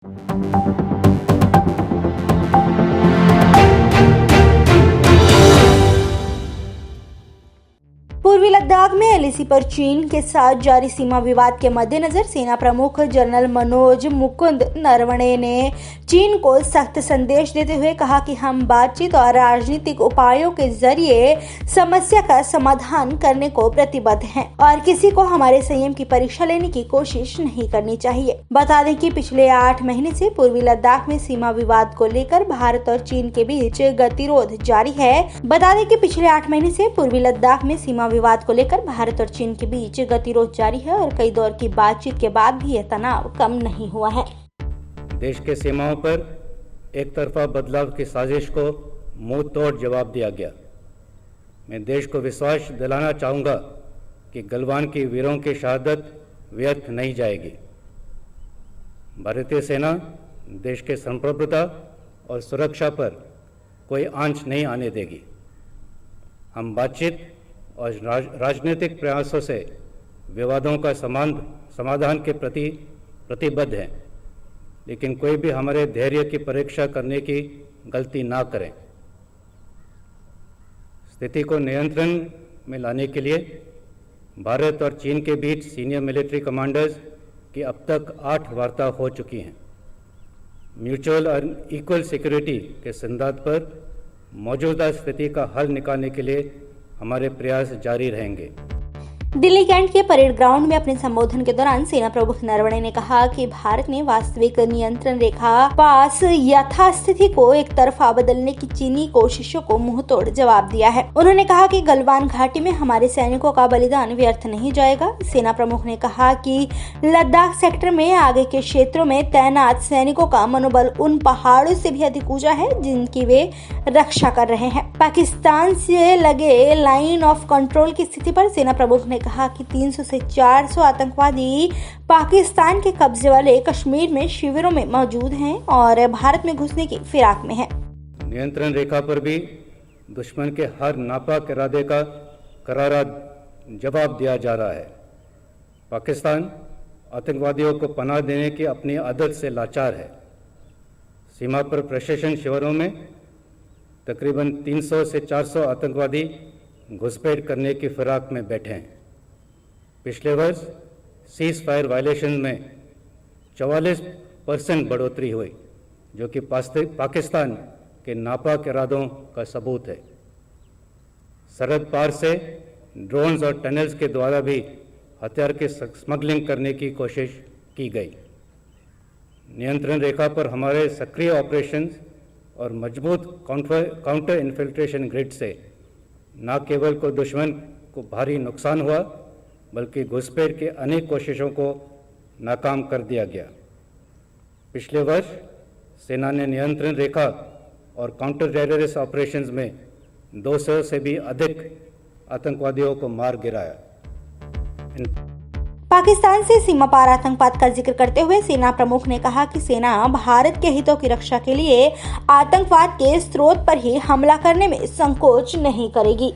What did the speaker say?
पूर्वी लद्दाख में एलएसी पर चीन के साथ जारी सीमा विवाद के मद्देनजर सेना प्रमुख जनरल मनोज मुकुंद नरवणे ने चीन को सख्त संदेश देते हुए कहा कि हम बातचीत और राजनीतिक उपायों के जरिए समस्या का समाधान करने को प्रतिबद्ध हैं और किसी को हमारे संयम की परीक्षा लेने की कोशिश नहीं करनी चाहिए। बता दें कि पिछले 8 महीने से पूर्वी लद्दाख में सीमा विवाद को लेकर भारत और चीन के बीच गतिरोध जारी है। बता दें कि पिछले 8 महीने से पूर्वी लद्दाख में सीमा विवाद को लेकर भारत और चीन के बीच गतिरोध जारी है और कई दौर की बातचीत के बाद भी यह तनाव कम नहीं हुआ है। देश के सीमाओं पर एक तरफा बदलाव की साजिश को मुंह तोड़ जवाब दिया गया। मैं देश को विश्वास दिलाना चाहूँगा कि गलवान की वीरों की शहादत व्यर्थ नहीं जाएगी। भारतीय सेना देश के संप्रभुता और सुरक्षा पर कोई आंच नहीं आने देगी। हम बातचीत और राजनीतिक प्रयासों से विवादों का समाधान के प्रति प्रतिबद्ध हैं, लेकिन कोई भी हमारे धैर्य की परीक्षा करने की गलती ना करें। स्थिति को नियंत्रण में लाने के लिए भारत और चीन के बीच सीनियर मिलिट्री कमांडर्स की अब तक 8 वार्ता हो चुकी हैं। म्यूचुअल और इक्वल सिक्योरिटी के सिद्धांत पर मौजूदा स्थिति का हल निकालने के लिए हमारे प्रयास जारी रहेंगे। दिल्ली कैंट के परेड ग्राउंड में अपने संबोधन के दौरान सेना प्रमुख नरवणे ने कहा कि भारत ने वास्तविक नियंत्रण रेखा पास यथास्थिति को एक तरफा बदलने की चीनी कोशिशों को मुंहतोड़ जवाब दिया है। उन्होंने कहा कि गलवान घाटी में हमारे सैनिकों का बलिदान व्यर्थ नहीं जाएगा। सेना प्रमुख ने कहा कि लद्दाख सेक्टर में आगे के क्षेत्रों में तैनात सैनिकों का मनोबल उन पहाड़ों से भी अधिक ऊंचा है जिनकी वे रक्षा कर रहे हैं। पाकिस्तान से लगे लाइन ऑफ कंट्रोल की स्थिति पर सेना प्रमुख ने कहा कि 300 से 400 आतंकवादी पाकिस्तान के कब्जे वाले कश्मीर में शिविरों में मौजूद हैं और भारत में घुसने की फिराक में हैं। नियंत्रण रेखा पर भी दुश्मन के हर नापाक इरादे का करारा जवाब दिया जा रहा है। पाकिस्तान आतंकवादियों को पनाह देने की अपनी आदत से लाचार है। सीमा पर प्रशासन शिविरों में तकरीबन 300 से 400 आतंकवादी घुसपैठ करने की फिराक में बैठे हैं। पिछले वर्ष सीज फायर वायलेशन में 44% बढ़ोतरी हुई, जो कि पाकिस्तान के नापाक इरादों का सबूत है। सरहद पार से ड्रोन्स और टनल्स के द्वारा भी हथियार की स्मगलिंग करने की कोशिश की गई। नियंत्रण रेखा पर हमारे सक्रिय ऑपरेशंस और मजबूत काउंटर इन्फिल्ट्रेशन ग्रिड से न केवल को दुश्मन को भारी नुकसान हुआ, बल्कि घुसपैठ की अनेक कोशिशों को नाकाम कर दिया गया। पिछले वर्ष सेना ने नियंत्रण रेखा और काउंटर टेररिस्ट ऑपरेशंस में 200 से भी अधिक आतंकवादियों को मार गिराया। पाकिस्तान से सीमा पार आतंकवाद का जिक्र करते हुए सेना प्रमुख ने कहा कि सेना भारत के हितों की रक्षा के लिए आतंकवाद के स्रोत पर ही हमला करने में संकोच नहीं करेगी।